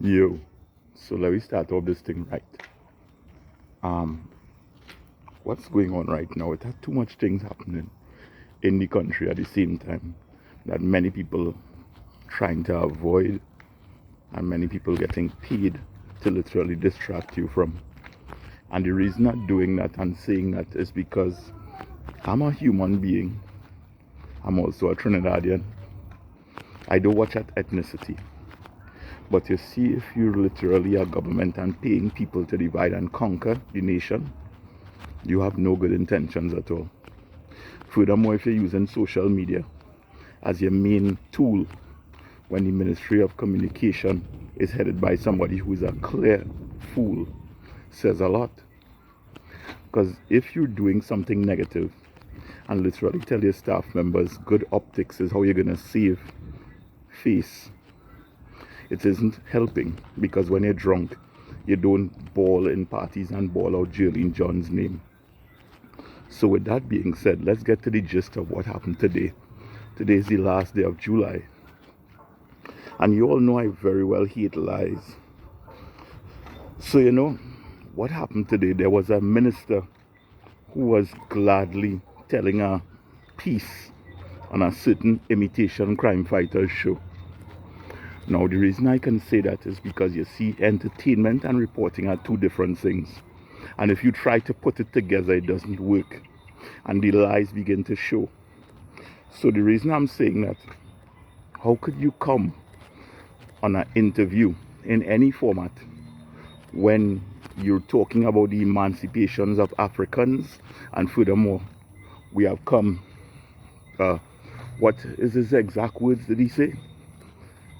Yo, so let me start off this thing right. Um, what's going on right now? It has too much things happening in the country at the same time that many people trying to avoid and many people getting paid to literally distract you from. And the reason I'm doing that and saying that is because I'm a human being. I'm also a Trinidadian. I don't watch at ethnicity. But you see, if you're literally a government and paying people to divide and conquer the nation, you have no good intentions at all. Furthermore, if you're using social media as your main tool when the Ministry of Communication is headed by somebody who is a clear fool, says a lot. Because if you're doing something negative and literally tell your staff members good optics is how you're going to save face, it isn't helping, because when you're drunk, you don't bawl in parties and bawl out Jerlene John's name. So with that being said, let's get to the gist of what happened today. Today is the last day of July. And you all know I very well hate lies. So you know, what happened today, there was a minister who was gladly telling a piece on a certain imitation crime fighter show. Now, the reason I can say that is because you see, entertainment and reporting are two different things. And if you try to put it together, it doesn't work. And the lies begin to show. So the reason I'm saying that, how could you come on an interview in any format when you're talking about the emancipations of Africans, and furthermore, we have come, what is his exact words did he say?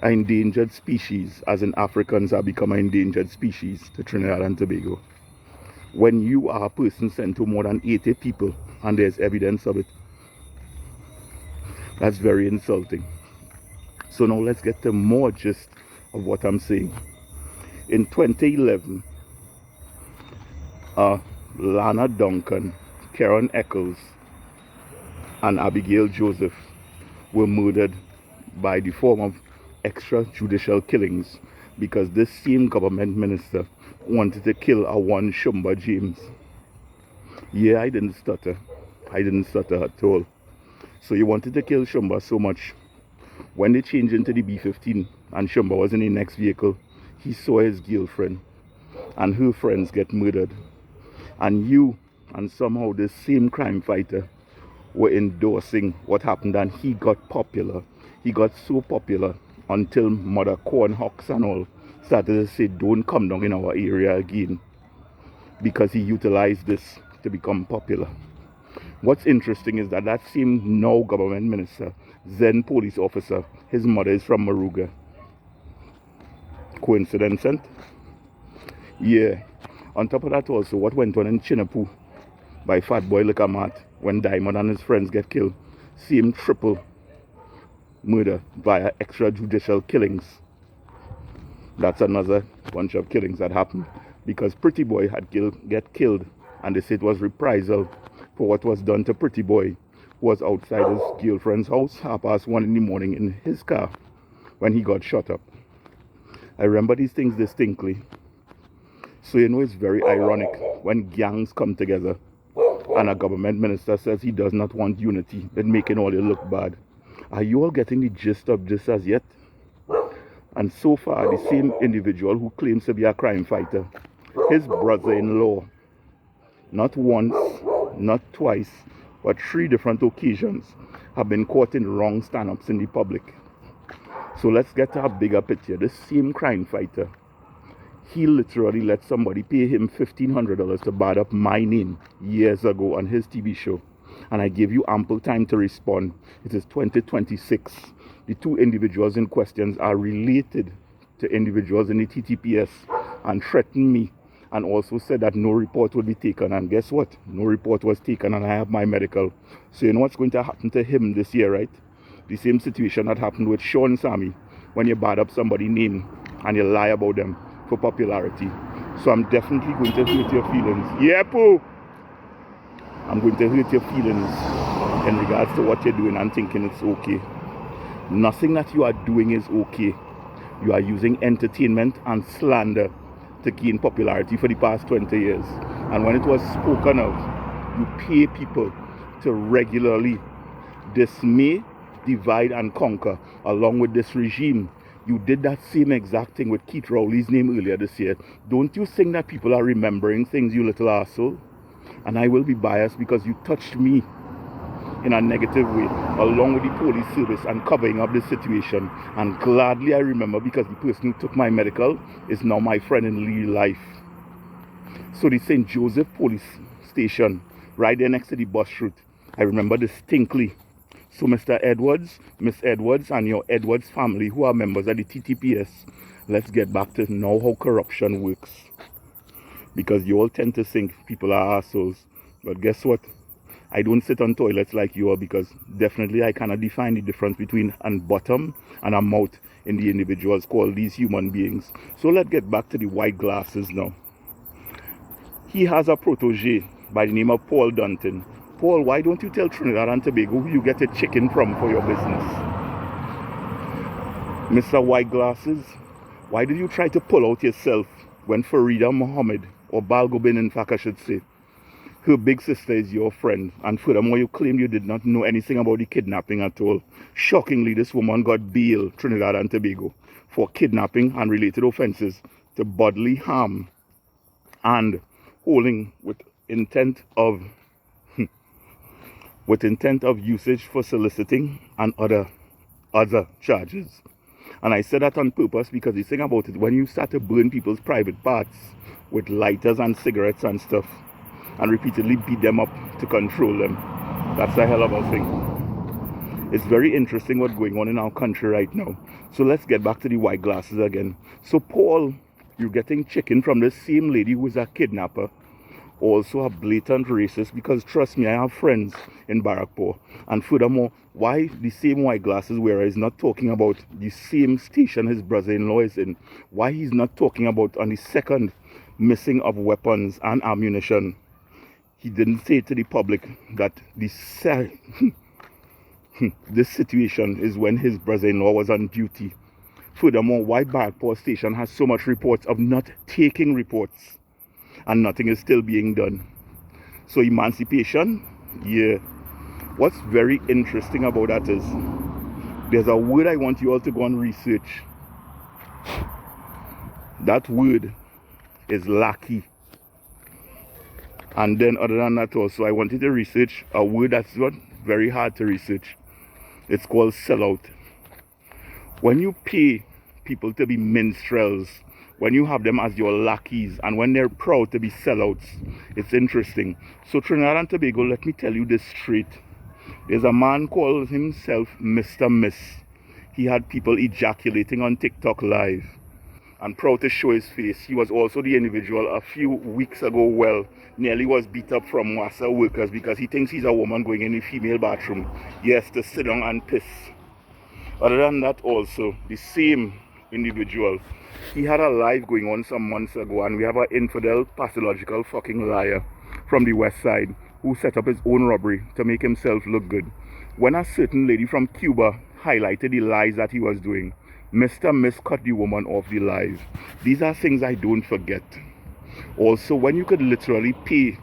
An endangered species, as in Africans have become an endangered species to Trinidad and Tobago. When you are a person sent to more than 80 people and there's evidence of it, that's very insulting. So now let's get to more gist of what I'm saying. In 2011, Alana, Duncan, Karen Eccles, and Abigail Joseph were murdered by the form of extrajudicial killings because this same government minister wanted to kill a one Shumba James. Yeah, I didn't stutter. I didn't stutter at all. So he wanted to kill Shumba so much. When they changed into the B-15 and Shumba was in the next vehicle, he saw his girlfriend and her friends get murdered. And you and somehow this same crime fighter were endorsing what happened, and he got popular. He got so popular until Mother Cornhocks and all started to say, don't come down in our area again, because he utilized this to become popular. What's interesting is that that same now government minister, then police officer, his mother is from Maruga. Coincidence, eh? Yeah. On top of that also, what went on in Chinapoo by Fat Boy Liquor Mart when Diamond and his friends get killed, same triple murder via extrajudicial killings. That's another bunch of killings that happened because Pretty Boy had get killed, and they said it was reprisal for what was done to Pretty Boy, who was outside his girlfriend's house 1:30 in the morning in his car when he got shot up. I remember these things distinctly. So you know, it's very ironic when gangs come together and a government minister says he does not want unity, but making all you look bad. Are you all getting the gist of this as yet? And so far, the same individual who claims to be a crime fighter, his brother-in-law, not once, not twice, but 3 different occasions, have been caught in wrong stand-ups in the public. So let's get to a bigger picture. This same crime fighter, he literally let somebody pay him $1,500 to bad up my name years ago on his TV show. And I gave you ample time to respond. It is 2026. The 2 individuals in questions are related to individuals in the TTPS and threatened me and also said that no report would be taken. And guess what? No report was taken, and I have my medical. So you know what's going to happen to him this year, right? The same situation that happened with Sean Sammy when you bad up somebody's name and you lie about them for popularity. So I'm definitely going to hurt your feelings. Yeah, Pooh! I'm going to hurt your feelings in regards to what you're doing and thinking it's okay. Nothing that you are doing is okay. You are using entertainment and slander to gain popularity for the past 20 years. And when it was spoken of, you pay people to regularly dismay, divide and conquer along with this regime. You did that same exact thing with Keith Rowley's name earlier this year. Don't you think that people are remembering things, you little asshole? And I will be biased because you touched me in a negative way along with the police service and covering up the situation. And gladly I remember, because the person who took my medical is now my friend in real life. So the St. Joseph police station right there next to the bus route, I remember distinctly. So Mr. Edwards, Miss Edwards and your Edwards family who are members of the TTPS, let's get back to know how corruption works. Because you all tend to think people are assholes. But guess what? I don't sit on toilets like you are, because definitely I cannot define the difference between a bottom and a mouth in the individuals called these human beings. So let's get back to the white glasses now. He has a protege by the name of Paul Duncan. Paul, why don't you tell Trinidad and Tobago who you get a chicken from for your business? Mr. White Glasses, why did you try to pull out yourself when Farida Muhammad, or Balgobin in fact I should say, her big sister is your friend, and furthermore you claim you did not know anything about the kidnapping at all? Shockingly, this woman got bail, Trinidad and Tobago, for kidnapping and related offences to bodily harm and holding with intent of usage for soliciting and other charges. And I said that on purpose because the thing about it, when you start to burn people's private parts with lighters and cigarettes and stuff and repeatedly beat them up to control them, that's a hell of a thing. It's very interesting what's going on in our country right now. So let's get back to the white glasses again. So Paul, you're getting chicken from the same lady who is a kidnapper, also a blatant racist, because trust me, I have friends in Barrackpore. And furthermore, why the same white glasses wearer is not talking about the same station his brother-in-law is in? Why he's not talking about on the second missing of weapons and ammunition? He didn't say to the public that this situation is when his brother-in-law was on duty. Furthermore, why Barrackpore station has so much reports of not taking reports, and nothing is still being done. So emancipation, yeah. What's very interesting about that is there's a word I want you all to go and research. That word is lackey. And then other than that also, I want you to research a word that's not very hard to research. It's called sellout. When you pay people to be minstrels, when you have them as your lackeys, and when they're proud to be sellouts, it's interesting. So Trinidad and Tobago, let me tell you this straight. There's a man called himself Mr. Miss. He had people ejaculating on TikTok live and proud to show his face. He was also the individual a few weeks ago, nearly was beat up from Wassa workers because he thinks he's a woman going in the female bathroom. Yes, to sit down and piss. Other than that also, the same individual, he had a live going on some months ago, and we have an infidel, pathological fucking liar from the west side who set up his own robbery to make himself look good. When a certain lady from Cuba highlighted the lies that he was doing, Mr. Miss cut the woman off the live. These are things I don't forget. Also, when you could literally pay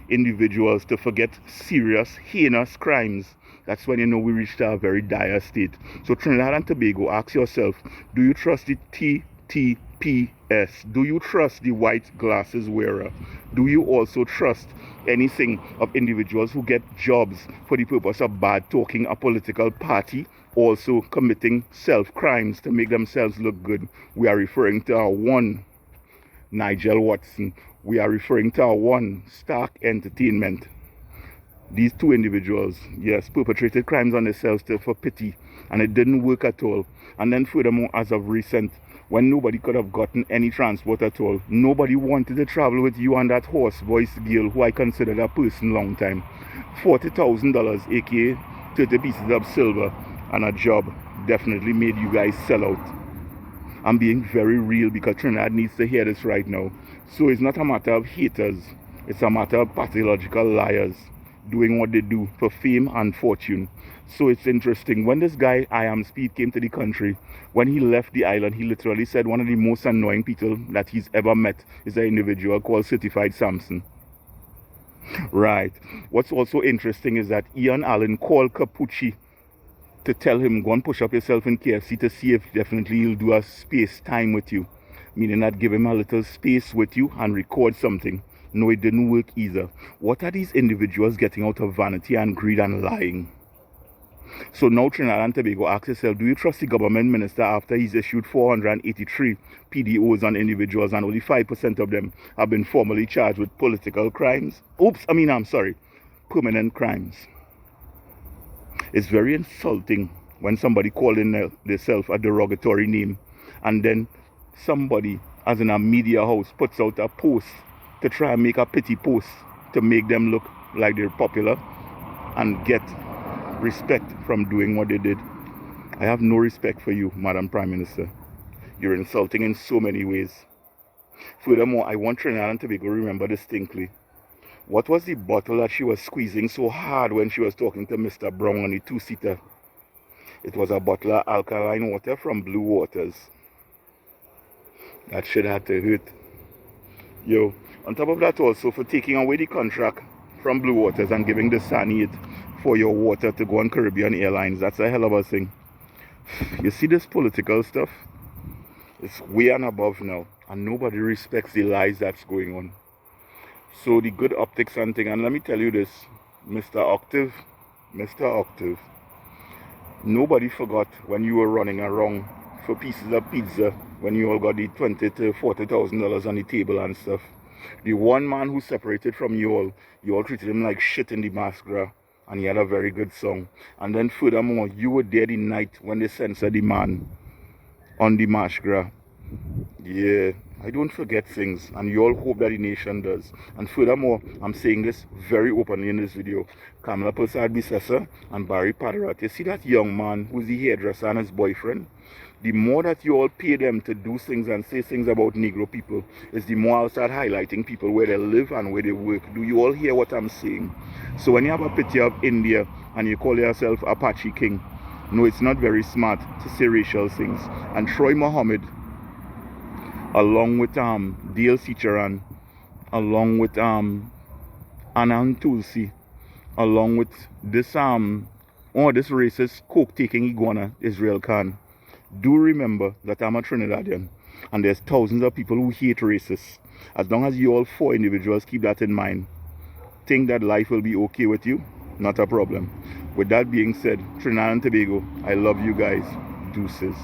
individuals to forget serious, heinous crimes, that's when you know we reached a very dire state. So Trinidad and Tobago, ask yourself, do you trust the TTPS? Do you trust the white glasses wearer? Do you also trust anything of individuals who get jobs for the purpose of bad talking a political party, also committing self-crimes to make themselves look good? We are referring to our one Nigel Watson. We are referring to our one Stark Entertainment. These two individuals, yes, perpetrated crimes on themselves for pity, and it didn't work at all. And then furthermore, as of recent, when nobody could have gotten any transport at all, nobody wanted to travel with you and that horse-voiced girl who I considered a person long time. $40,000, aka 30 pieces of silver, and a job definitely made you guys sell out. I'm being very real because Trinidad needs to hear this right now. So it's not a matter of haters, it's a matter of pathological liars. doing what they do for fame and fortune. So it's interesting. When this guy, I Am Speed, came to the country, when he left the island, he literally said one of the most annoying people that he's ever met is an individual called Certified Samson. Right. What's also interesting is that Ian Allen called Capucci to tell him, go and push up yourself in KFC to see if definitely he'll do a space time with you. Meaning that give him a little space with you and record something. No, it didn't work either. What are these individuals getting out of vanity and greed and lying? So now Trinidad and Tobago asks itself, do you trust the government minister after he's issued 483 PDOs on individuals and only 5% of them have been formally charged with political crimes? Permanent crimes. It's very insulting when somebody calling themselves a derogatory name and then somebody, as in a media house, puts out a post to try and make a pity post to make them look like they're popular and get respect from doing what they did. I have no respect for you, Madam Prime Minister. You're insulting in so many ways. Furthermore, I want Trinidad and Tobago to remember distinctly. What was the bottle that she was squeezing so hard when she was talking to Mr. Brown on the two-seater? It was a bottle of alkaline water from Blue Waters. That shit had to hurt. Yo, on top of that also, for taking away the contract from Blue Waters and giving the Sani it for your water to go on Caribbean Airlines, that's a hell of a thing. You see this political stuff? It's way and above now, and nobody respects the lies that's going on. So the good optics and thing, and let me tell you this, Mr. Octave, nobody forgot when you were running around for pieces of pizza when you all got the $20,000 to $40,000 on the table and stuff. The one man who separated from you all treated him like shit in the Masquerade, and he had a very good song. And then furthermore, you were there the night when they censored the man on the Masquerade. Yeah, I don't forget things, and you all hope that the nation does. And furthermore, I'm saying this very openly in this video. Kamala Persad Bissessa and Barry Padarat, you see that young man who's the hairdresser and his boyfriend? The more that you all pay them to do things and say things about Negro people, is the more I'll start highlighting people where they live and where they work. Do you all hear what I'm saying? So when you have a picture of India and you call yourself Apache King, no, it's not very smart to say racial things. And Troy Muhammad, along with Dale Sicharan, along with Anand Tulsi, along with this this racist coke-taking iguana, Isreal Khan. Do remember that I'm a Trinidadian, and there's thousands of people who hate racists. As long as you all four individuals keep that in mind, think that life will be okay with you, not a problem. With that being said, Trinidad and Tobago, I love you guys. Deuces.